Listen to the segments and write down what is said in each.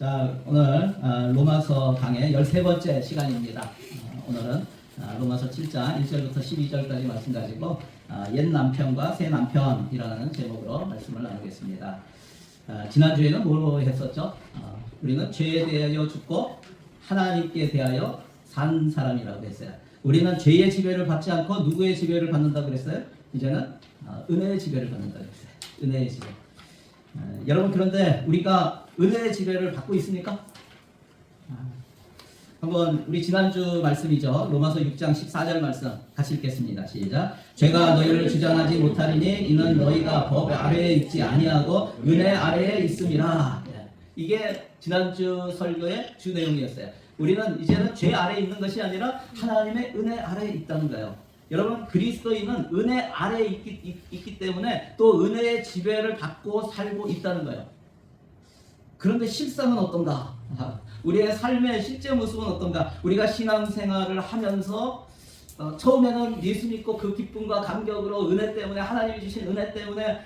자, 오늘 로마서 강의 13번째 시간입니다. 오늘은 로마서 7장 1절부터 12절까지 말씀 가지고 옛 남편과 새 남편이라는 제목으로 말씀을 나누겠습니다. 지난주에는 뭐로 했었죠? 우리는 죄에 대하여 죽고 하나님께 대하여 산 사람이라고 했어요. 우리는 죄의 지배를 받지 않고 누구의 지배를 받는다고 그랬어요? 이제는 은혜의 지배를 받는다고 그랬어요. 은혜의 지배. 여러분, 그런데 우리가 은혜의 지배를 받고 있습니까? 한번 우리 지난주 말씀이죠. 로마서 6장 14절 말씀 같이 읽겠습니다. 시작. 죄가 너희를 주장하지 못하리니 이는 너희가 법 아래에 있지 아니하고 은혜 아래에 있음이라. 이게 지난주 설교의 주 내용이었어요. 우리는 이제는 죄 아래에 있는 것이 아니라 하나님의 은혜 아래에 있다는 거예요. 여러분, 그리스도인은 은혜 아래에 있기 때문에 또 은혜의 지배를 받고 살고 있다는 거예요. 그런데 실상은 어떤가? 우리의 삶의 실제 모습은 어떤가? 우리가 신앙생활을 하면서 처음에는 예수 믿고 그 기쁨과 감격으로 은혜 때문에, 하나님이 주신 은혜 때문에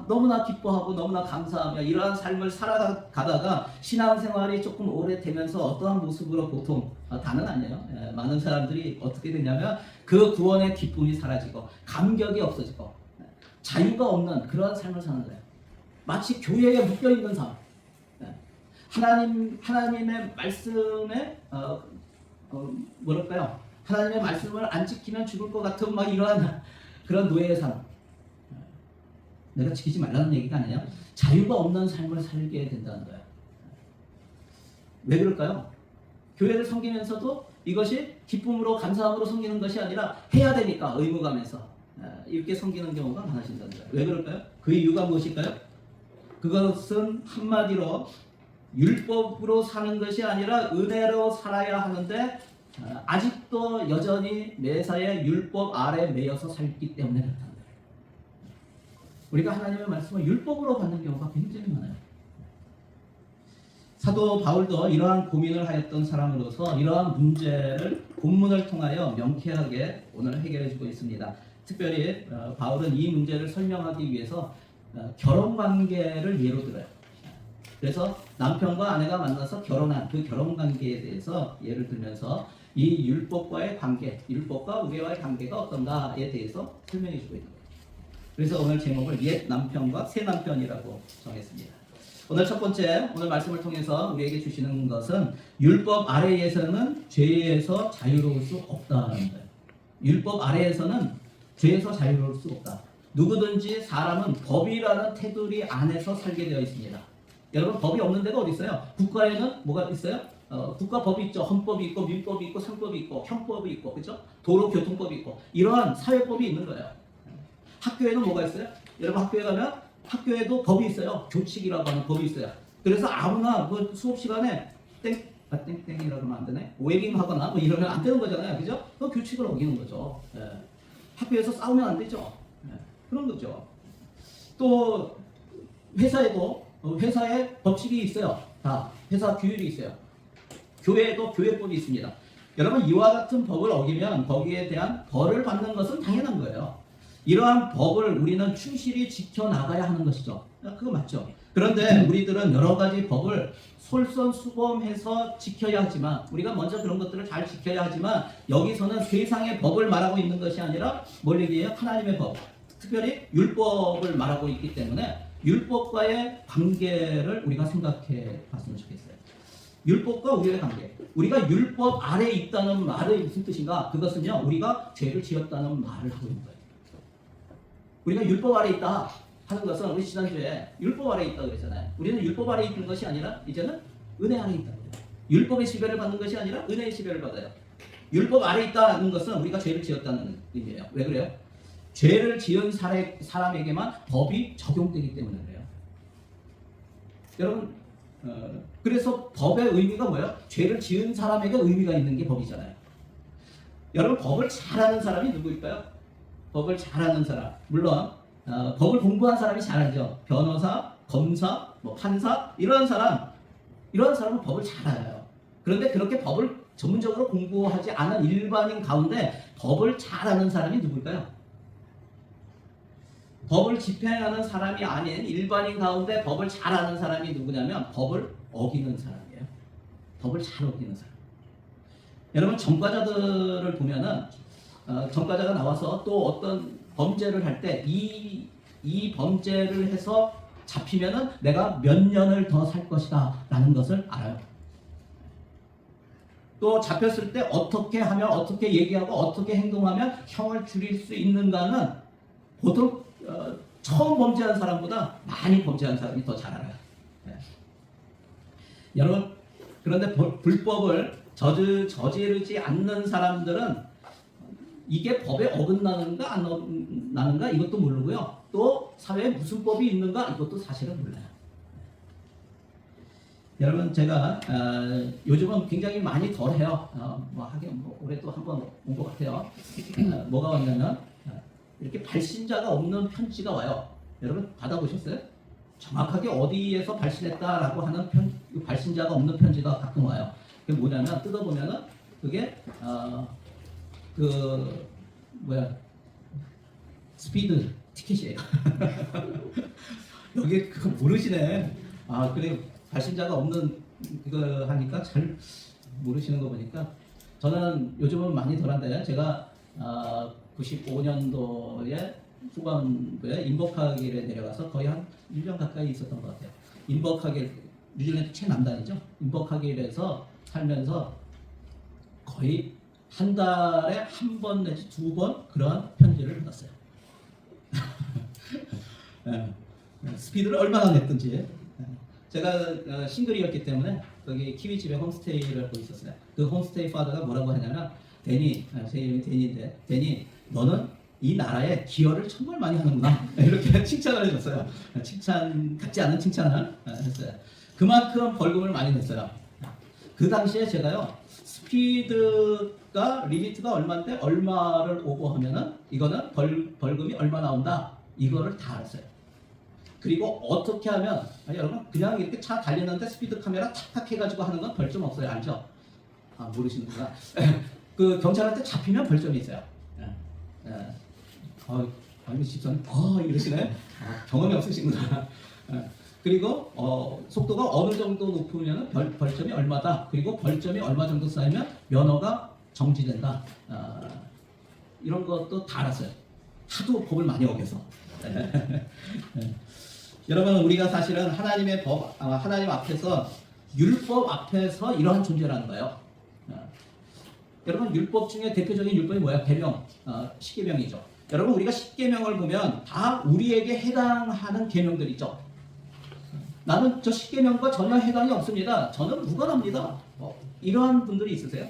너무나 기뻐하고 너무나 감사하며 이러한 삶을 살아가다가 신앙생활이 조금 오래되면서 어떠한 모습으로 보통 다는 아니에요. 많은 사람들이 어떻게 되냐면 그 구원의 기쁨이 사라지고 감격이 없어지고 자유가 없는 그러한 삶을 사는 거예요. 마치 교회에 묶여있는 삶. 하나님의 말씀에 뭐랄까요? 하나님의 말씀을 안 지키면 죽을 것 같은 막 이러한 그런 노예의 삶. 내가 지키지 말라는 얘기가 아니에요. 자유가 없는 삶을 살게 된다는 거예요. 왜 그럴까요? 교회를 섬기면서도 이것이 기쁨으로 감사함으로 섬기는 것이 아니라 해야 되니까 의무감에서 이렇게 섬기는 경우가 많아진다는 거예요. 왜 그럴까요? 그 이유가 무엇일까요? 그것은 한마디로 율법으로 사는 것이 아니라 은혜로 살아야 하는데 아직도 여전히 매사에 율법 아래 매여서 살기 때문에 그렇다는 거예요. 우리가 하나님의 말씀을 율법으로 받는 경우가 굉장히 많아요. 사도 바울도 이러한 고민을 하였던 사람으로서 이러한 문제를 본문을 통하여 명쾌하게 오늘 해결해주고 있습니다. 특별히 바울은 이 문제를 설명하기 위해서 결혼관계를 예로 들어요. 그래서 남편과 아내가 만나서 결혼한 그 결혼관계에 대해서 예를 들면서 이 율법과의 관계, 율법과 우리와의 관계가 어떤가에 대해서 설명해주고 있는 거예요. 그래서 오늘 제목을 옛 남편과 새 남편이라고 정했습니다. 오늘 첫 번째, 오늘 말씀을 통해서 우리에게 주시는 것은 율법 아래에서는 죄에서 자유로울 수 없다는 거예요. 율법 아래에서는 죄에서 자유로울 수 없다. 누구든지 사람은 법이라는 테두리 안에서 살게 되어 있습니다. 여러분, 법이 없는 데가 어디 있어요? 국가에는 뭐가 있어요? 국가법이 있죠. 헌법이 있고 민법이 있고 상법이 있고 형법이 있고, 그렇죠? 도로교통법이 있고 이러한 사회법이 있는 거예요. 학교에는 뭐가 있어요? 여러분, 학교에 가면 학교에도 법이 있어요. 교칙이라고 하는 법이 있어요. 그래서 아무나 그 수업 시간에 땡땡이라고 하면 안 되네. 오해깅 하거나 뭐 이러면 안 되는 거잖아요. 그죠? 그 교칙을 어기는 거죠. 학교에서 싸우면 안 되죠. 그런 거죠. 또 회사에도 회사에 법칙이 있어요. 다 회사 규율이 있어요. 교회에도 교회법이 있습니다. 여러분, 이와 같은 법을 어기면 거기에 대한 벌을 받는 것은 당연한 거예요. 이러한 법을 우리는 충실히 지켜나가야 하는 것이죠. 그거 맞죠? 그런데 우리들은 여러 가지 법을 솔선수범해서 지켜야 하지만, 우리가 먼저 그런 것들을 잘 지켜야 하지만, 여기서는 세상의 법을 말하고 있는 것이 아니라 뭘 얘기해요? 하나님의 법, 특별히 율법을 말하고 있기 때문에 율법과의 관계를 우리가 생각해 봤으면 좋겠어요. 율법과 우리의 관계. 우리가 율법 아래에 있다는 말이 무슨 뜻인가? 그것은요, 우리가 죄를 지었다는 말을 하고 있는 거예요. 우리가 율법 아래에 있다 하는 것은, 우리 지난주에 율법 아래에 있다고 그랬잖아요. 우리는 율법 아래에 있는 것이 아니라 이제는 은혜 아래에 있다고 해요. 율법의 지배를 받는 것이 아니라 은혜의 지배를 받아요. 율법 아래에 있다는 것은 우리가 죄를 지었다는 의미예요. 왜 그래요? 죄를 지은 사람에게만 법이 적용되기 때문에 그래요. 여러분, 그래서 법의 의미가 뭐예요? 죄를 지은 사람에게 의미가 있는 게 법이잖아요. 여러분, 법을 잘하는 사람이 누구일까요? 법을 잘하는 사람. 물론 법을 공부한 사람이 잘하죠. 변호사, 검사, 판사, 이런 사람은 법을 잘 알아요. 그런데 그렇게 법을 전문적으로 공부하지 않은 일반인 가운데 법을 잘하는 사람이 누구일까요? 법을 집행하는 사람이 아닌 일반인 가운데 법을 잘 아는 사람이 누구냐면 법을 어기는 사람이에요. 법을 잘 어기는 사람. 여러분 전과자들을 보면은 전과자가 나와서 또 어떤 범죄를 할 때 이 범죄를 해서 잡히면은 내가 몇 년을 더 살 것이다 라는 것을 알아요. 또 잡혔을 때 어떻게 하면 어떻게 얘기하고 어떻게 행동하면 형을 줄일 수 있는가는 보통 처음 범죄한 사람보다 많이 범죄한 사람이 더 잘 알아요. 네. 여러분 그런데 불법을 저지르지 않는 사람들은 이게 법에 어긋나는가 안 어긋나는가 이것도 모르고요. 또 사회에 무슨 법이 있는가 이것도 사실은 몰라요. 여러분 제가 요즘은 굉장히 많이 덜해요. 뭐 하긴 뭐 올해 또 한 번 온 것 같아요. 뭐가 왔냐면 이렇게 발신자가 없는 편지가 와요. 여러분 받아보셨어요? 정확하게 어디에서 발신했다라고 하는 발신자가 없는 편지가 가끔 와요. 그게 뭐냐면 뜯어보면은 그게 스피드 티켓이에요. 여기 그거 모르시네. 그래 발신자가 없는 그거 하니까 잘 모르시는 거 보니까 저는 요즘은 많이 덜한데 제가 95년도에 후반부에 인버카길에 내려가서 거의 한 1년 가까이 있었던 것 같아요. 인버카길 뉴질랜드 최남단이죠. 인버카길에서 살면서 거의 한 달에 한 번 내지 두 번 그런 편지를 받았어요. 스피드를 얼마나 냈든지. 제가 싱글이었기 때문에 거기 키위집에 홈스테이를 하고 있었어요. 그 홈스테이 파더가 뭐라고 하냐면 데니, 제 이름이 데니인데 데니 너는 이 나라에 기여를 정말 많이 하는구나 이렇게 칭찬을 해줬어요. 칭찬 같지 않은 칭찬을 했어요. 그만큼 벌금을 많이 냈어요. 그 당시에 제가요 스피드가 리미트가 얼마인데 얼마를 오버하면은 이거는 벌금이 얼마 나온다 이거를 다 알았어요. 그리고 어떻게 하면 여러분 그냥 이렇게 차 달리는데 스피드 카메라 탁탁 해가지고 하는 건 벌점 없어요. 알죠? 모르시는구나. 그 경찰한테 잡히면 벌점이 있어요. 아니 집사님 이러시네. 경험이 없으시구나. 그리고 속도가 어느 정도 높으면 벌점이 얼마다. 그리고 벌점이 얼마 정도 쌓이면 면허가 정지된다. 이런 것도 다 알았어요. 하도 법을 많이 어겨서. 여러분 우리가 사실은 하나님의 법, 하나님 앞에서 율법 앞에서 이러한 존재라는 거예요. 여러분 율법 중에 대표적인 율법이 뭐야? 계명, 십계명이죠. 여러분 우리가 십계명을 보면 다 우리에게 해당하는 계명들 있죠. 나는 저 십계명과 전혀 해당이 없습니다. 저는 무관합니다. 이러한 분들이 있으세요?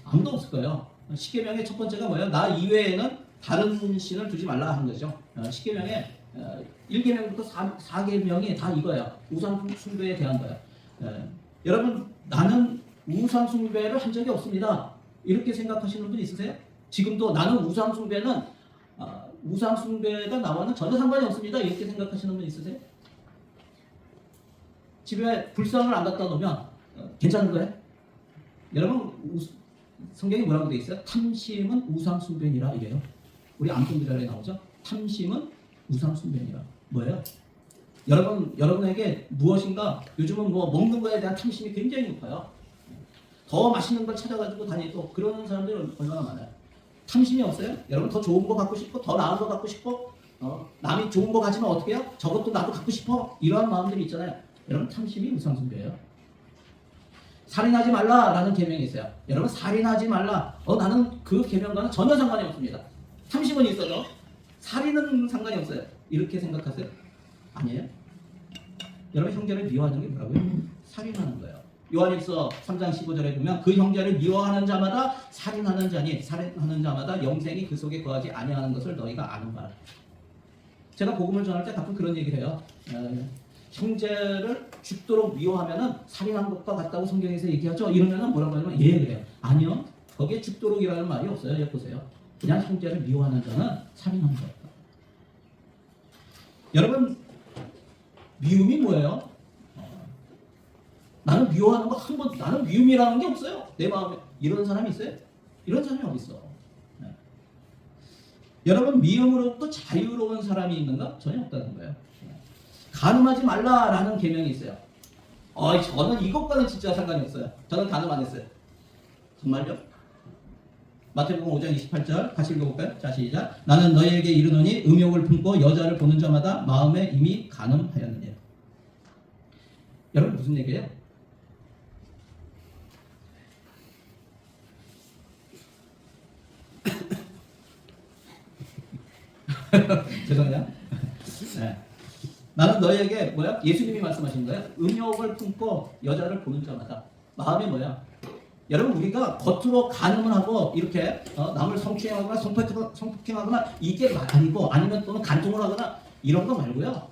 아무도 없을 거예요. 십계명의 첫 번째가 뭐예요? 나 이외에는 다른 신을 두지 말라 하는 거죠. 십계명에 1계명부터 4계명이 다 이거예요. 우상 숭배에 대한 거예요. 여러분 나는 우상 숭배를 한 적이 없습니다. 이렇게 생각하시는 분 있으세요? 지금도 나는 우상 숭배는 우상 숭배가 나와는 전혀 상관이 없습니다. 이렇게 생각하시는 분 있으세요? 집에 불상을 안 갖다 놓으면 괜찮은 거예요? 여러분 성경이 뭐라고 되어 있어요? 탐심은 우상 숭배니라 이래요. 우리 암송기자에 나오죠? 탐심은 우상 숭배니라. 뭐예요? 여러분에게 무엇인가 요즘은 뭐 먹는 거에 대한 탐심이 굉장히 높아요. 더 맛있는 걸 찾아가지고 다니고 그러는 사람들이 얼마나 많아요. 탐심이 없어요? 여러분 더 좋은 거 갖고 싶고 더 나은 거 갖고 싶고 남이 좋은 거 가지면 어떻게 해요? 저것도 나도 갖고 싶어 이러한 마음들이 있잖아요. 여러분 탐심이 우상 숭배예요. 살인하지 말라라는 계명이 있어요. 여러분 살인하지 말라. 나는 그 계명과는 전혀 상관이 없습니다. 탐심은 있어도 살인은 상관이 없어요. 이렇게 생각하세요? 아니에요? 여러분 형제를 미워하는 게 뭐라고요? 살인하는 거예요. 요한일서 3장 15절에 보면 그 형제를 미워하는 자마다 살인하는 자니 살인하는 자마다 영생이 그 속에 거하지 아니하는 것을 너희가 아는 바라. 제가 복음을 전할 때 가끔 그런 얘기를 해요. 형제를 죽도록 미워하면은 살인한 것과 같다고 성경에서 얘기하죠. 이러면은 뭐라고 하냐면 그래요. 아니요. 거기에 죽도록이라는 말이 없어요. 여기 보세요. 그냥 형제를 미워하는 자는 살인하는 거예요. 여러분 미움이 뭐예요? 나는 미워하는 거 한 번, 나는 미움이라는 게 없어요. 내 마음에. 이런 사람이 있어요? 이런 사람이 어디 있어? 여러분 미움으로부터 자유로운 사람이 있는가? 전혀 없다는 거예요. 간음하지 말라라는 계명이 있어요. 저는 이것과는 진짜 상관이 없어요. 저는 간음 안 했어요. 정말요? 마태복음 5장 28절 같이 읽어볼까요? 자, 시작. 나는 너희에게 이르노니 음욕을 품고 여자를 보는 자마다 마음에 이미 간음하였느니라. 여러분 무슨 얘기예요? 죄송해요. 네. 나는 너희에게 뭐야? 예수님이 말씀하신 거예요. 음욕을 품고 여자를 보는 자마다 마음이 뭐야? 여러분 우리가 겉으로 간음을 하고 이렇게 남을 성추행하거나 성폭행하거나 이게 아니고 아니면 또는 간통을 하거나 이런 거 말고요.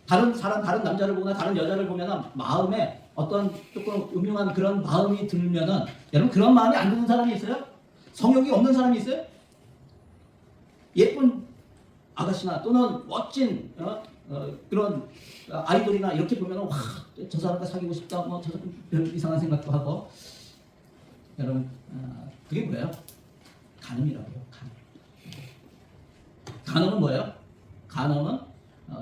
다른 사람, 다른 남자를 보거나 다른 여자를 보면은 마음에 어떤 조금 음흉한 그런 마음이 들면은 여러분 그런 마음이 안 드는 사람이 있어요? 성욕이 없는 사람이 있어요? 예쁜 아가씨나 또는 멋진 그런 아이돌이나 이렇게 보면은 와, 저 사람과 사귀고 싶다, 뭐 저 별 이상한 생각도 하고. 여러분 그게 뭐예요? 간음이라고요. 간음은 뭐예요? 간음은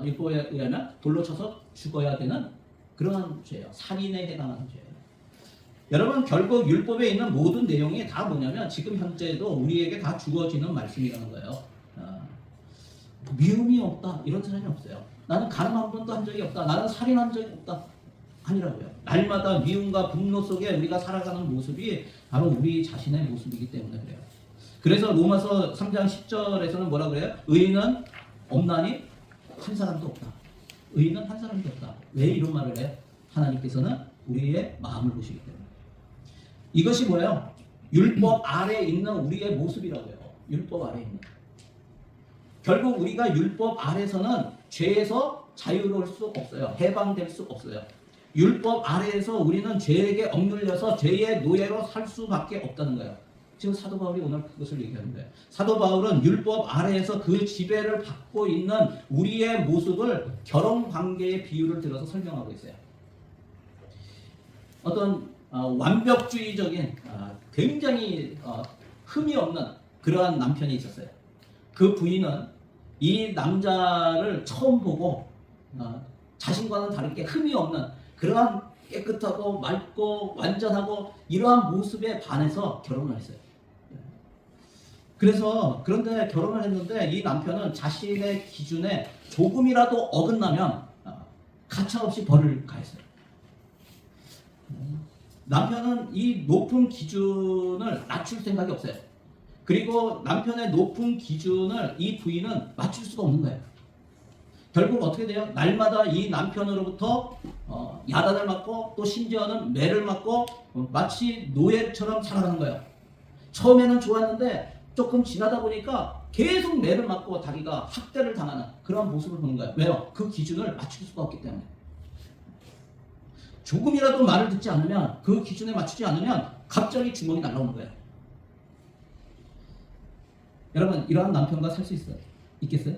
율법에 의하면 돌로 쳐서 죽어야 되는 그러한 죄예요. 살인에 해당하는 죄예요. 여러분 결국 율법에 있는 모든 내용이 다 뭐냐면 지금 현재도 우리에게 다 주어지는 말씀이라는 거예요. 미움이 없다 이런 사람이 없어요. 나는 간음 한 번도 한 적이 없다. 나는 살인한 적이 없다. 아니라고요. 날마다 미움과 분노 속에 우리가 살아가는 모습이 바로 우리 자신의 모습이기 때문에 그래요. 그래서 로마서 3장 10절에서는 뭐라 그래요? 의인은 없나니 한 사람도 없다. 의인은 한 사람도 없다. 왜 이런 말을 해요? 하나님께서는 우리의 마음을 보시기 때문에. 이것이 뭐예요? 율법 아래에 있는 우리의 모습이라고요. 율법 아래에 있는. 결국 우리가 율법 아래서는 죄에서 자유로울 수 없어요. 해방될 수 없어요. 율법 아래에서 우리는 죄에게 억눌려서 죄의 노예로 살 수밖에 없다는 거예요. 지금 사도 바울이 오늘 그것을 얘기하는 거예요. 사도 바울은 율법 아래에서 그 지배를 받고 있는 우리의 모습을 결혼 관계의 비유를 들어서 설명하고 있어요. 어떤 완벽주의적인 굉장히 흠이 없는 그러한 남편이 있었어요. 그 부인은 이 남자를 처음 보고 자신과는 다르게 흠이 없는 그러한 깨끗하고 맑고 완전하고 이러한 모습에 반해서 결혼을 했어요. 그런데 결혼을 했는데 이 남편은 자신의 기준에 조금이라도 어긋나면 가차없이 벌을 가했어요. 남편은 이 높은 기준을 낮출 생각이 없어요. 그리고 남편의 높은 기준을 이 부인은 맞출 수가 없는 거예요. 결국 어떻게 돼요? 날마다 이 남편으로부터 야단을 맞고 또 심지어는 매를 맞고 마치 노예처럼 살아가는 거예요. 처음에는 좋았는데 조금 지나다 보니까 계속 매를 맞고 자기가 학대를 당하는 그런 모습을 보는 거예요. 왜요? 그 기준을 맞출 수가 없기 때문에. 조금이라도 말을 듣지 않으면 그 기준에 맞추지 않으면 갑자기 주먹이 날라오는 거예요. 여러분 이러한 남편과 살 수 있겠어요?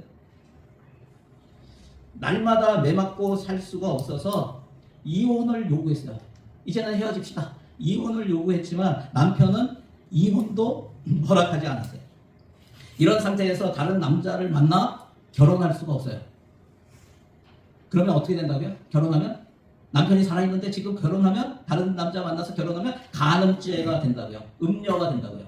날마다 매맞고 살 수가 없어서 이혼을 요구했어요. 이제는 헤어집시다. 이혼을 요구했지만 남편은 이혼도 허락하지 않았어요. 이런 상태에서 다른 남자를 만나 결혼할 수가 없어요. 그러면 어떻게 된다고요? 결혼하면 남편이 살아있는데 지금 결혼하면 다른 남자 만나서 결혼하면 간음죄가 된다고요. 음녀가 된다고요.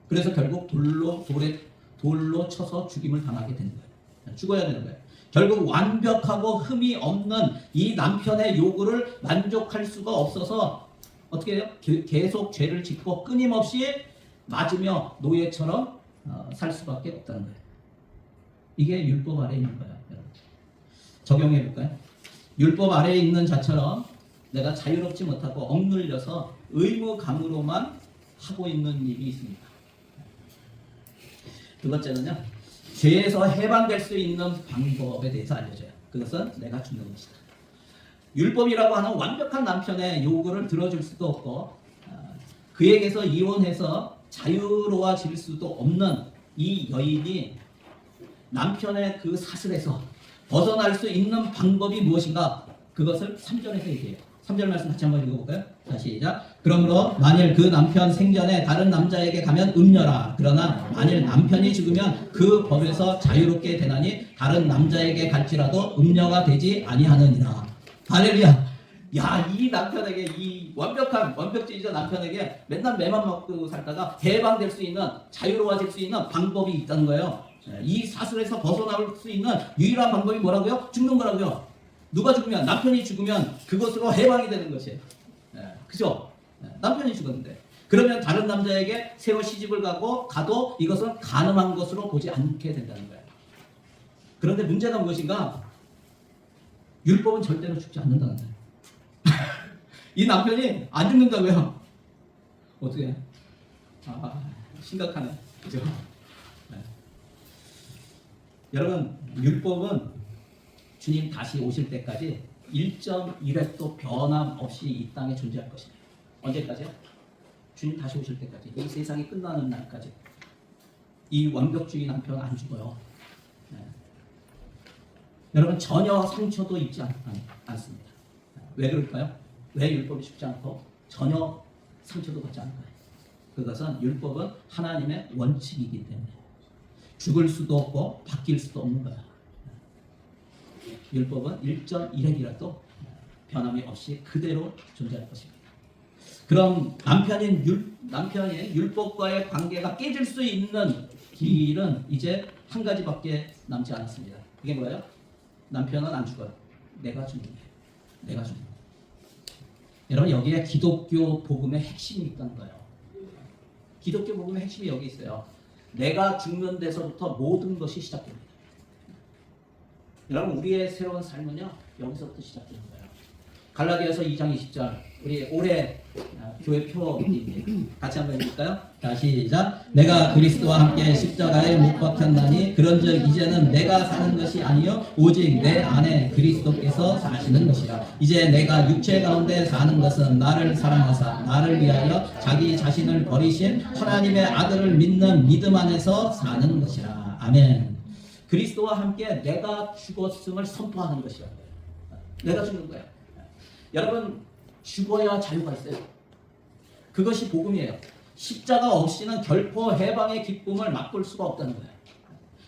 그래서 결국 돌로 쳐서 죽임을 당하게 되는 거예요. 죽어야 되는 거예요. 결국 완벽하고 흠이 없는 이 남편의 요구를 만족할 수가 없어서 어떻게 해요? 계속 죄를 짓고 끊임없이 맞으며 노예처럼 살 수밖에 없다는 거예요. 이게 율법 아래에 있는 거예요. 여러분. 적용해 볼까요? 율법 아래에 있는 자처럼 내가 자유롭지 못하고 억눌려서 의무감으로만 하고 있는 일이 있습니다. 두 번째는요. 죄에서 해방될 수 있는 방법에 대해서 알려줘요. 그것은 내가 죽는 것이다. 율법이라고 하는 완벽한 남편의 요구를 들어줄 수도 없고 그에게서 이혼해서 자유로워질 수도 없는 이 여인이 남편의 그 사슬에서 벗어날 수 있는 방법이 무엇인가? 그것을 3절에서 얘기해요. 3절 말씀 같이 한번 읽어볼까요? 다시 시작. 그러므로 만일 그 남편 생전에 다른 남자에게 가면 음녀라. 그러나 만일 남편이 죽으면 그 법에서 자유롭게 되나니 다른 남자에게 갈지라도 음녀가 되지 아니하느니라. 할렐루야. 야, 이 남편에게, 이 완벽주의자 남편에게 맨날 매만 먹고 살다가 해방될 수 있는, 자유로워질 수 있는 방법이 있다는 거예요. 이 사슬에서 벗어나올 수 있는 유일한 방법이 뭐라고요? 죽는 거라고요. 누가 죽으면, 남편이 죽으면 그것으로 해방이 되는 것이에요. 그죠? 남편이 죽었는데. 그러면 다른 남자에게 새로 시집을 가도 이것은 가늠한 것으로 보지 않게 된다는 거예요. 그런데 문제가 무엇인가? 율법은 절대로 죽지 않는다는 거예요. 이 남편이 안 죽는다고요? 어떻게? 심각하네. 그죠? 여러분, 율법은 주님 다시 오실 때까지 1.1획도 변함없이 이 땅에 존재할 것입니다. 언제까지요? 주님 다시 오실 때까지, 이 세상이 끝나는 날까지. 이 완벽주의 남편 안 죽어요. 여러분, 전혀 상처도 입지 않습니다. 왜 그럴까요? 왜 율법이 죽지 않고 전혀 상처도 받지 않을까요? 그것은 율법은 하나님의 원칙이기 때문에 죽을 수도 없고 바뀔 수도 없는 거야. 율법은 1.1획이라도 변함이 없이 그대로 존재할 것입니다. 그럼 남편인 율법과의 관계가 깨질 수 있는 길은 이제 한 가지밖에 남지 않았습니다. 그게 뭐예요? 남편은 안 죽어요. 내가 죽는 거예요. 내가 죽는 거예요. 여러분, 여기에 기독교 복음의 핵심이 있다는 거예요. 기독교 복음의 핵심이 여기 있어요. 내가 죽는 데서부터 모든 것이 시작됩니다. 여러분, 우리의 새로운 삶은요, 여기서부터 시작되는 거예요. 갈라디아서 2장 20절, 우리 올해 교회 표입니다. 같이 한번 읽을까요? 다시 시작. 내가 그리스도와 함께 십자가에 못 박혔나니 그런즉 이제는 내가 사는 것이 아니요 오직 내 안에 그리스도께서 사시는 것이라. 이제 내가 육체 가운데 사는 것은 나를 사랑하사 나를 위하여 자기 자신을 버리신 하나님의 아들을 믿는 믿음 안에서 사는 것이라. 아멘. 그리스도와 함께 내가 죽었음을 선포하는 것이라. 내가 죽는 거예요. 여러분, 죽어야 자유가 있어요. 그것이 복음이에요. 십자가 없이는 결코 해방의 기쁨을 맛볼 수가 없다는 거예요.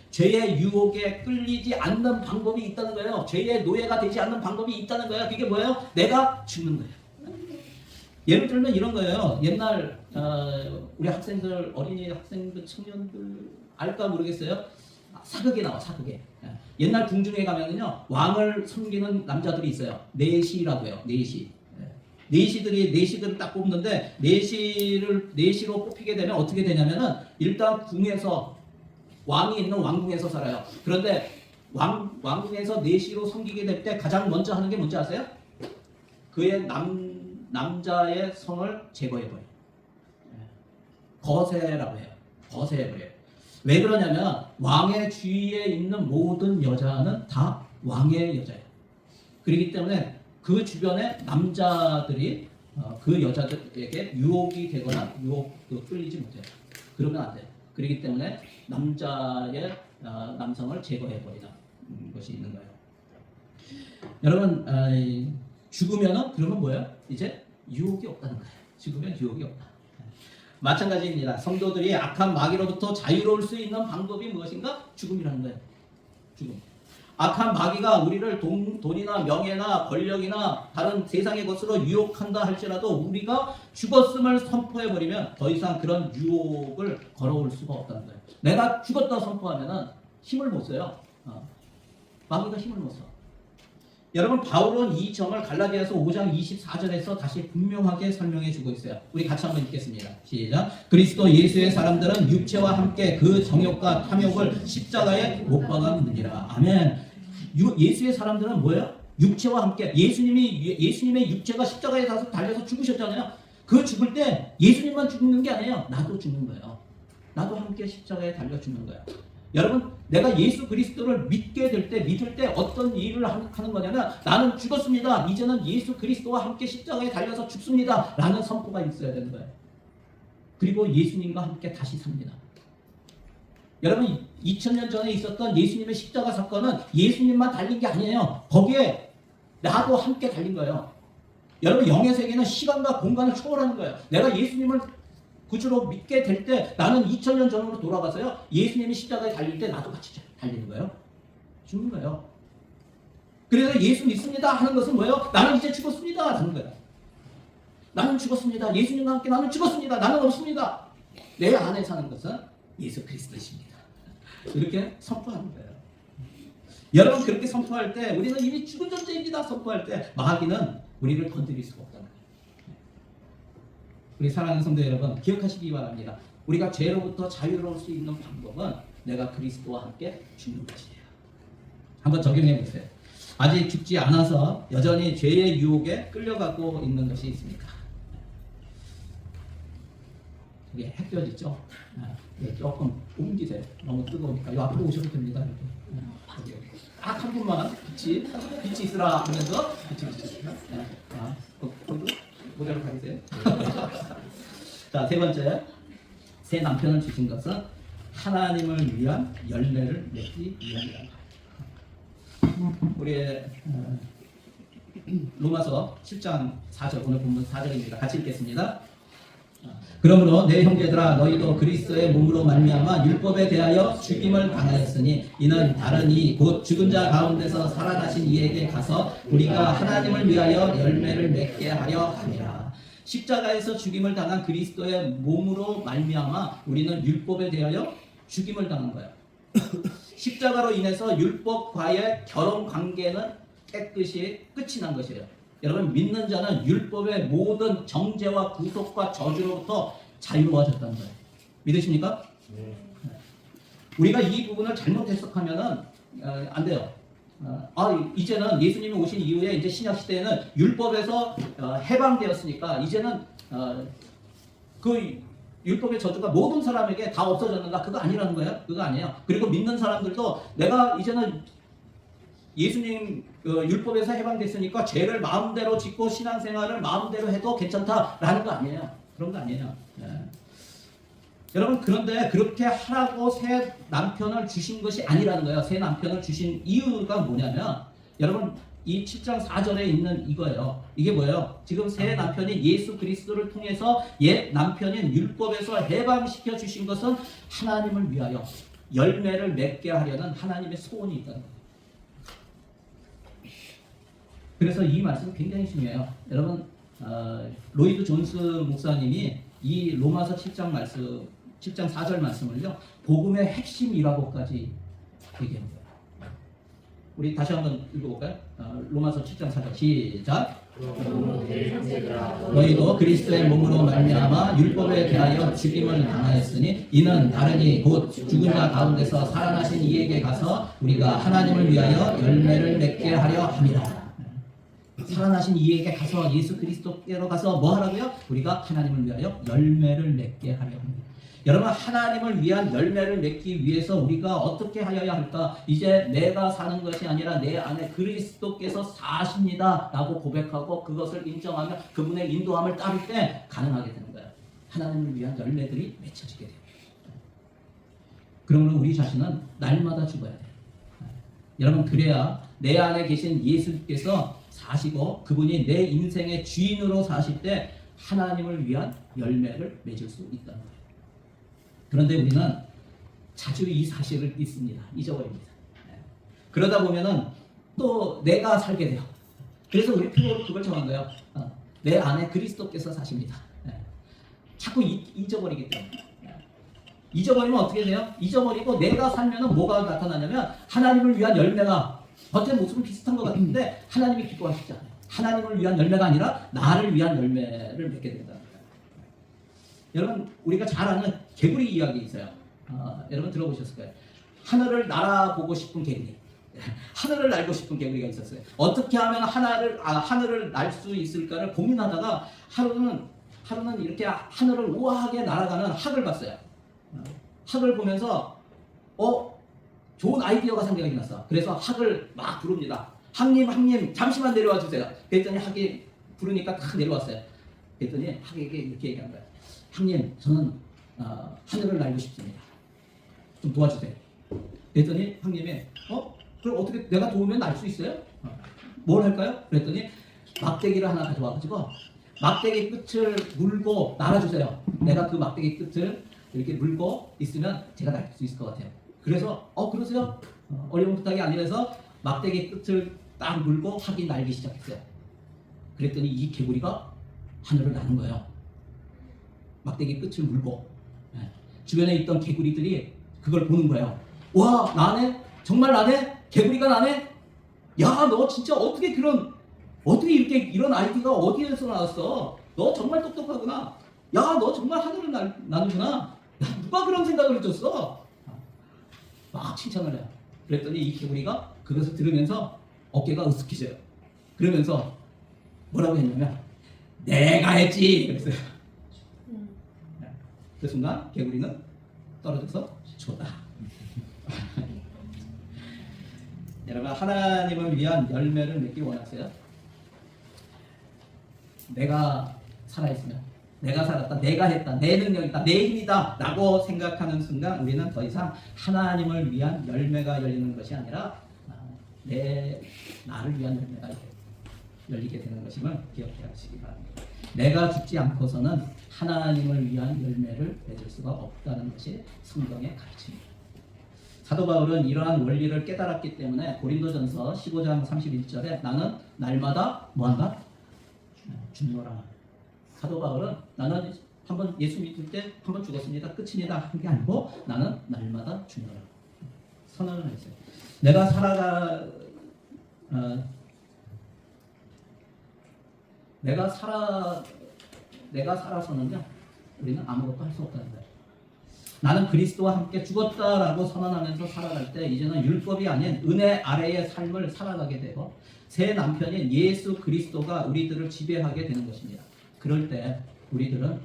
죄의 유혹에 끌리지 않는 방법이 있다는 거예요. 죄의 노예가 되지 않는 방법이 있다는 거예요. 그게 뭐예요? 내가 죽는 거예요. 예를 들면 이런 거예요. 옛날 우리 학생들, 어린이 학생들, 청년들 알까 모르겠어요. 사극에 나와, 사극에. 옛날 궁중에 가면은요, 왕을 섬기는 남자들이 있어요. 내시라고 해요. 내시. 내시들을 딱 뽑는데, 내시로 뽑히게 되면 어떻게 되냐면은, 일단 궁에서, 왕이 있는 왕궁에서 살아요. 그런데 왕궁에서 내시로 섬기게 될 때 가장 먼저 하는 게 뭔지 아세요? 그의 남자의 성을 제거해버려요. 거세라고 해요. 거세해버려요. 왜 그러냐면 왕의 주위에 있는 모든 여자는 다 왕의 여자예요. 그렇기 때문에 그 주변에 남자들이 그 여자들에게 유혹이 되거나 끌리지 못해요. 그러면 안 돼요. 그렇기 때문에 남성을 제거해버리는 것이 있는 거예요. 여러분, 죽으면은 그러면 뭐예요? 이제 유혹이 없다는 거예요. 죽으면 유혹이 없다. 마찬가지입니다. 성도들이 악한 마귀로부터 자유로울 수 있는 방법이 무엇인가? 죽음이라는 거예요. 죽음. 악한 마귀가 우리를 돈이나 명예나 권력이나 다른 세상의 것으로 유혹한다 할지라도 우리가 죽었음을 선포해버리면 더 이상 그런 유혹을 걸어올 수가 없다는 거예요. 내가 죽었다 선포하면 힘을 못 써요. 마귀가 힘을 못 써. 여러분, 바울은 이 점을 갈라디아서 5장 24절에서 다시 분명하게 설명해 주고 있어요. 우리 같이 한번 읽겠습니다. 시작. 그리스도 예수의 사람들은 육체와 함께 그 정욕과 탐욕을 십자가에 못 박았느니라. 아멘. 예수의 사람들은 뭐예요? 육체와 함께. 예수님의 육체가 십자가에 달려서 죽으셨잖아요. 그 죽을 때 예수님만 죽는 게 아니에요. 나도 죽는 거예요. 나도 함께 십자가에 달려 죽는 거예요. 여러분, 내가 예수 그리스도를 믿을 때 어떤 일을 하는 거냐면, 나는 죽었습니다. 이제는 예수 그리스도와 함께 십자가에 달려서 죽습니다. 라는 선포가 있어야 되는 거예요. 그리고 예수님과 함께 다시 삽니다. 여러분, 2000년 전에 있었던 예수님의 십자가 사건은 예수님만 달린 게 아니에요. 거기에 나도 함께 달린 거예요. 여러분 영의 세계는 시간과 공간을 초월하는 거예요. 내가 예수님을 구주로 믿게 될 때 나는 2000년 전으로 돌아가서요. 예수님이 십자가에 달릴 때 나도 같이 달리는 거예요. 죽는 거예요. 그래서 예수 믿습니다 하는 것은 뭐예요? 나는 이제 죽었습니다 하는 거예요. 나는 죽었습니다. 예수님과 함께 나는 죽었습니다. 나는 없습니다. 내 안에 사는 것은 예수 그리스도십니다. 이렇게 선포하는 거예요. 여러분 그렇게 선포할 때 우리는 이미 죽은 존재입니다. 선포할 때 마귀는 우리를 건드릴 수가 없다는 거예요. 우리 사랑하는 성도 여러분 기억하시기 바랍니다. 우리가 죄로부터 자유로울 수 있는 방법은 내가 그리스도와 함께 죽는 것이에요. 한번 적용해 보세요. 아직 죽지 않아서 여전히 죄의 유혹에 끌려가고 있는 것이 있습니까? 이게 햇볕 있죠? 조금 옮기세요. 너무 뜨거우니까 이 앞으로 오셔도 됩니다. 딱 한 분만 빛이 있으라 하면서 빛이 거기 모델로 가주세요. 자, 세 번째, 새 남편을 주신 것은 하나님을 위한 열매를 맺기 위함이다. 우리 로마서 7장 4절 오늘 본문 4절입니다. 같이 읽겠습니다. 그러므로 내 형제들아 너희도 그리스도의 몸으로 말미암아 율법에 대하여 죽임을 당하였으니 이는 다른 이 곧 죽은 자 가운데서 살아나신 이에게 가서 우리가 하나님을 위하여 열매를 맺게 하려 함이라. 십자가에서 죽임을 당한 그리스도의 몸으로 말미암아 우리는 율법에 대하여 죽임을 당한 거예요. 십자가로 인해서 율법과의 결혼 관계는 깨끗이 끝이 난 것이에요. 여러분 믿는 자는 율법의 모든 정죄와 구속과 저주로부터 자유로워졌다는 거예요. 믿으십니까? 네. 우리가 이 부분을 잘못 해석하면은 안 돼요. 이제는 예수님이 오신 이후에 이제 신약 시대에는 율법에서 해방되었으니까 이제는 그 율법의 저주가 모든 사람에게 다 없어졌는가? 그거 아니라는 거예요. 그거 아니에요. 그리고 믿는 사람들도 내가 이제는 예수님 율법에서 해방됐으니까 죄를 마음대로 짓고 신앙생활을 마음대로 해도 괜찮다라는 거 아니에요. 그런 거 아니에요. 네. 여러분 그런데 그렇게 하라고 새 남편을 주신 것이 아니라는 거예요. 새 남편을 주신 이유가 뭐냐면 여러분 이 7장 4절에 있는 이거예요. 이게 뭐예요? 지금 새 남편인 예수 그리스도를 통해서 옛 남편인 율법에서 해방시켜 주신 것은 하나님을 위하여 열매를 맺게 하려는 하나님의 소원이 있다는 거예요. 그래서 이 말씀 굉장히 중요해요. 여러분 로이드 존스 목사님이 이 로마서 7장 4절 말씀을요 복음의 핵심이라고까지 얘기합니다. 우리 다시 한번 읽어볼까요? 로마서 7장 4절 시작. 너희도 그리스도의 몸으로 말미암아 율법에 대하여 죽임을 당하였으니 이는 다르니 곧 죽은 자 가운데서 살아나신 이에게 가서 우리가 하나님을 위하여 열매를 맺게 하려 함이라. 살아나신 이에게 가서 예수 그리스도께로 가서 뭐 하라고요? 우리가 하나님을 위하여 열매를 맺게 하려 합니다. 여러분 하나님을 위한 열매를 맺기 위해서 우리가 어떻게 하여야 할까? 이제 내가 사는 것이 아니라 내 안에 그리스도께서 사십니다 라고 고백하고 그것을 인정하며 그분의 인도함을 따를 때 가능하게 되는 거예요. 하나님을 위한 열매들이 맺혀지게 돼요. 그러므로 우리 자신은 날마다 죽어야 돼요. 여러분 그래야 내 안에 계신 예수께서 사시고 그분이 내 인생의 주인으로 사실 때 하나님을 위한 열매를 맺을 수 있다는 거예요. 그런데 우리는 자주 이 사실을 잊어버립니다. 그러다 보면은 또 내가 살게 돼요. 그래서 우리 표로 그걸 정한 거예요. 내 안에 그리스도께서 사십니다. 자꾸 잊어버리기 때문에. 잊어버리면 어떻게 돼요? 잊어버리고 내가 살면은 뭐가 나타나냐면 하나님을 위한 열매가 겉의 모습은 비슷한 것 같은데 하나님이 기뻐하시지 않아요. 하나님을 위한 열매가 아니라 나를 위한 열매를 맺게 된다. 여러분 우리가 잘 아는 개구리 이야기 있어요. 여러분 들어보셨을 거예요. 하늘을 날아보고 싶은 개구리. 하늘을 날고 싶은 개구리가 있었어요. 어떻게 하면 하늘을 날 수 있을까를 고민하다가 하루는 이렇게 하늘을 우아하게 날아가는 학을 봤어요. 학을 보면서 좋은 아이디어가 생각이 났어. 그래서 학을 막 부릅니다. 학님 잠시만 내려와 주세요. 그랬더니 학이 부르니까 딱 내려왔어요. 그랬더니 학에게 이렇게 얘기한 거예요. 학님 저는 하늘을 날고 싶습니다. 좀 도와주세요. 그랬더니 학님이 그럼 어떻게 내가 도우면 날 수 있어요? 뭘 할까요? 그랬더니 막대기를 하나 가져와가지고 막대기 끝을 물고 날아주세요. 내가 그 막대기 끝을 이렇게 물고 있으면 제가 날 수 있을 것 같아요. 그래서 그러세요? 어려운 부탁이 아니라서 막대기 끝을 딱 물고 확이 날기 시작했어요. 그랬더니 이 개구리가 하늘을 나는 거예요. 막대기 끝을 물고. 주변에 있던 개구리들이 그걸 보는 거예요. 와, 나네? 정말 나네? 개구리가 나네? 야, 너 진짜 어떻게 이렇게 이런 아이디가 어디에서 나왔어? 너 정말 똑똑하구나. 야, 너 정말 하늘을 나는구나. 야, 누가 그런 생각을 해줬어? 막 칭찬을 해요. 그랬더니 이 개구리가 그것을 들으면서 어깨가 으쓱해져요. 그러면서 뭐라고 했냐면 내가 했지 그랬어요. 그 순간 개구리는 떨어져서 죽었다. 여러분, 하나님을 위한 열매를 맺기 원하세요? 내가 살아있으면, 내가 살았다, 내가 했다, 내 능력이다, 내 힘이다 라고 생각하는 순간 우리는 더 이상 하나님을 위한 열매가 열리는 것이 아니라 나를 위한 열매가 열리게 되는 것임을 기억해 하시기 바랍니다. 내가 죽지 않고서는 하나님을 위한 열매를 맺을 수가 없다는 것이 성경의 가르침입니다. 사도 바울은 이러한 원리를 깨달았기 때문에 고린도전서 15장 31절에 나는 날마다 뭐한다? 죽노라. 사도 바울은 나는 한번 예수 믿을 때 한번 죽었습니다. 끝입니다. 한 게 아니고 나는 날마다 죽노라. 선언을 했어요. 내가 살아서는요, 우리는 아무것도 할 수 없다는 거예요. 나는 그리스도와 함께 죽었다라고 선언하면서 살아갈 때 이제는 율법이 아닌 은혜 아래의 삶을 살아가게 되고 새 남편인 예수 그리스도가 우리들을 지배하게 되는 것입니다. 그럴 때 우리들은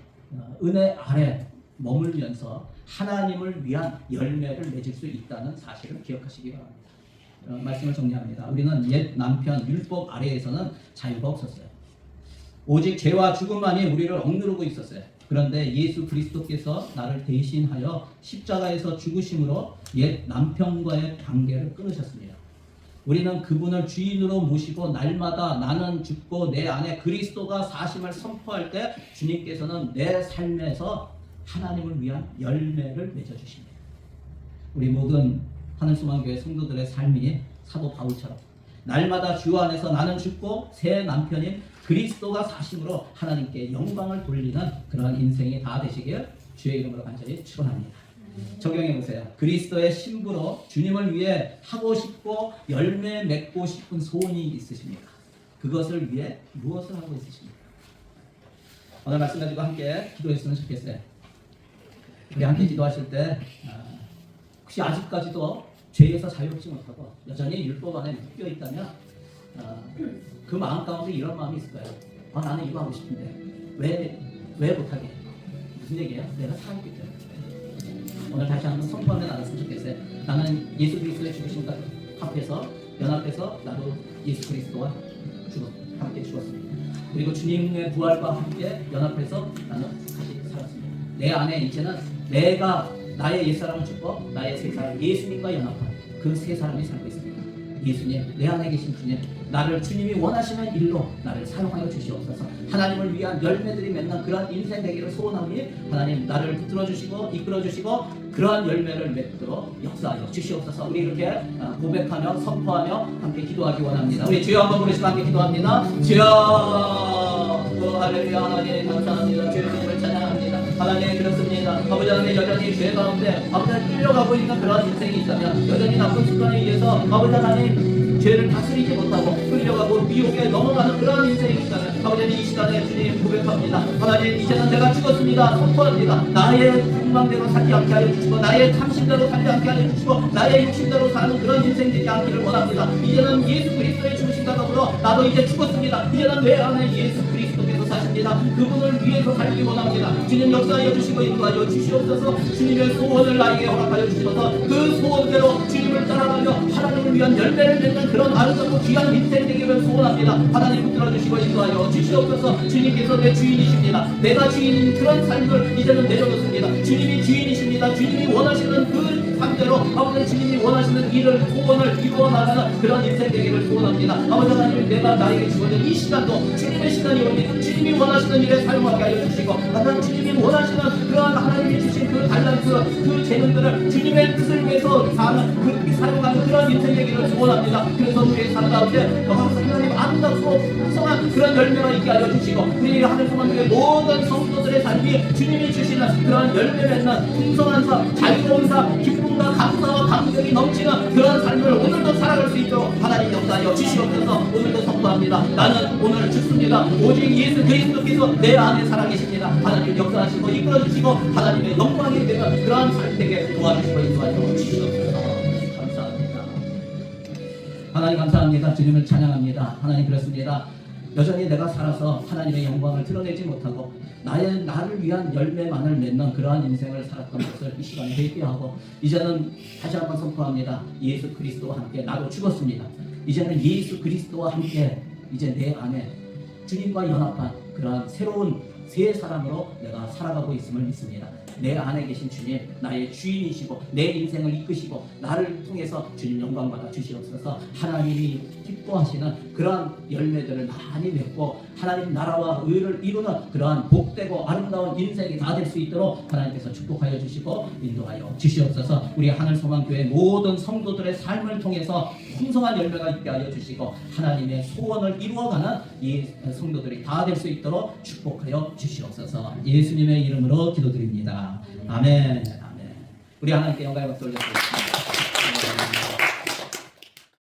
은혜 아래 머물면서 하나님을 위한 열매를 맺을 수 있다는 사실을 기억하시기 바랍니다. 말씀을 정리합니다. 우리는 옛 남편 율법 아래에서는 자유가 없었어요. 오직 죄와 죽음만이 우리를 억누르고 있었어요. 그런데 예수 그리스도께서 나를 대신하여 십자가에서 죽으심으로 옛 남편과의 관계를 끊으셨습니다. 우리는 그분을 주인으로 모시고 날마다 나는 죽고 내 안에 그리스도가 사심을 선포할 때 주님께서는 내 삶에서 하나님을 위한 열매를 맺어주십니다. 우리 모든 하늘소망교회 성도들의 삶이 사도 바울처럼 날마다 주 안에서 나는 죽고 새 남편인 그리스도가 사심으로 하나님께 영광을 돌리는 그러한 인생이 다 되시길 주의 이름으로 간절히 축원합니다. 적용해 보세요. 그리스도의 신부로 주님을 위해 하고 싶고 열매 맺고 싶은 소원이 있으십니까? 그것을 위해 무엇을 하고 있으십니까? 오늘 말씀 가지고 함께 기도했으면 좋겠어요. 우리 함께 기도하실 때 혹시 아직까지도 죄에서 자유롭지 못하고 여전히 율법 안에 묶여 있다면 그 마음 가운데 이런 마음이 있을 거예요. 나는 이거 하고 싶은데 왜 못하게? 무슨 얘기예요? 내가 살기 때문에. 오늘 다시 한번 선포하며 나갔으면 좋겠어요. 나는 예수 그리스도의 죽으심과 합해서 연합해서 나도 예수 그리스도와 함께 죽었습니다. 그리고 주님의 부활과 함께 연합해서 나는 다시 살았습니다. 내 안에 이제는 내가 나의 옛사람을 죽고 나의 새사람 예수님과 연합한 그 세 사람이 살고 있습니다. 예수님, 내 안에 계신 주님, 나를 주님이 원하시는 일로 나를 사용하여 주시옵소서. 하나님을 위한 열매들이 맺는 그러한 인생 되기를 소원하오니 하나님 나를 붙들어 주시고 이끌어 주시고 그러한 열매를 맺도록 역사하여 주시옵소서. 우리 이렇게 고백하며 선포하며 함께 기도하기 원합니다. 우리 주여 한번 부르시고 함께 기도합니다. 주여, 할렐루야. 하나님 감사합니다. 주의 이름을 찬양합니다. 하나님 그렇습니다. 아버지 하나님 여전히 죄 가운데 아버지 끌려가고 있는 그런 인생이 있다면 여전히 나쁜 습관에 의해서 아버지 하나님 죄를 다스리지 못하고 끌려가고 미혹에 넘어가는 그런 인생이 있다면 아버지 이 시간에 주님 고백합니다. 하나님 이제는 내가 죽었습니다. 선포합니다. 나의 욕망대로 살지 않게 하여 주시고 나의 탐심대로 살지 않게 하여 주시고 나의 욕심대로 사는 그런 인생 되지 않기를 원합니다. 이제는 예수 그리스도의 죽으심과 더불어 나도 이제 죽었습니다. 이제는 내 안에 예수 그리스도께서 사십니다. 그분을 위해서 살기 원합니다. 주님 역사하여 주시고 인도하여 주시옵소서. 주님의 소원을 나에게 허락하여 주시옵소서. 그 소원대로 주님을 따라가며 하나님을 위한 열매를 맺는 그런 아름답고 귀한 인생 되기를 소원합니다. 하나님 붙들어 주시고 인도하여 주시옵소서. 주님께서 내 주인이십니다. 내가 주인인 그런 삶을 이제는 내려놓습니다. 주님이 주인이십니다. 주님이 원하시는 그 삶대로 아버지 주님이 원하시는 일을 소원을 이루어 나가는 그런 인생 되기를 소원합니다. 아버지 하나님, 내가 나에게 주어진 이 시간도 주님의 시간이 오니 주님이 원하시는 일에 사용하게 하여 주시고, 하나님 주님이 원하시는 그러한 하나님이 주신 그 달란트, 그 재능들을 주님의 뜻을 위해서 그렇게 사용하는 그런 인생 되기를 소원합니다. 그래서 우리의 삶 가운데 하나님 아름답고 풍성한 그런 열매가 있게 하여 주시고, 우리 하늘 소망교회 모든 성도들의 삶이 주님이 주시는 그런 열매 맺는 풍성한 삶, 자유로운 삶, 기쁨과 감사와 감격이 넘치는 그런 삶을 오늘도 살아갈 수 있도록 하나님 역사하여 주시옵소서. 오늘도 선포합니다. 나는 오늘 죽습니다. 오직 예수 그리스도께서 내 안에 살아계십니다. 하나님 역사하시고 이끌어주시고 하나님의 영광이 되는 그러한 삶 되게 도와주시고 인도하여 주시옵소서. 감사합니다. 하나님 감사합니다. 주님을 찬양합니다. 하나님 그렇습니다. 여전히 내가 살아서 하나님의 영광을 드러내지 못하고 나를 위한 열매만을 맺는 그러한 인생을 살았던 것을 이 시간에 회개하고, 이제는 다시 한번 선포합니다. 예수 그리스도와 함께 나도 죽었습니다. 이제는 예수 그리스도와 함께 이제 내 안에 주님과 연합한 그러한 새로운 새 사람으로 내가 살아가고 있음을 믿습니다. 내 안에 계신 주님, 나의 주인이시고 내 인생을 이끄시고 나를 통해서 주님 영광 받아 주시옵소서. 하나님이 기뻐하시는 그러한 열매들을 많이 맺고 하나님 나라와 의를 이루는 그러한 복되고 아름다운 인생이 다 될 수 있도록 하나님께서 축복하여 주시고 인도하여 주시옵소서. 우리 하늘소망교회 모든 성도들의 삶을 통해서 풍성한 열매가 있게 하여 주시고 하나님의 소원을 이루어가는 이 성도들이 다 될 수 있도록 축복하여 주시옵소서. 예수님의 이름으로 기도드립니다. 아멘. 아멘. 우리 하나님께 영광의 박수 올려드리겠습니다.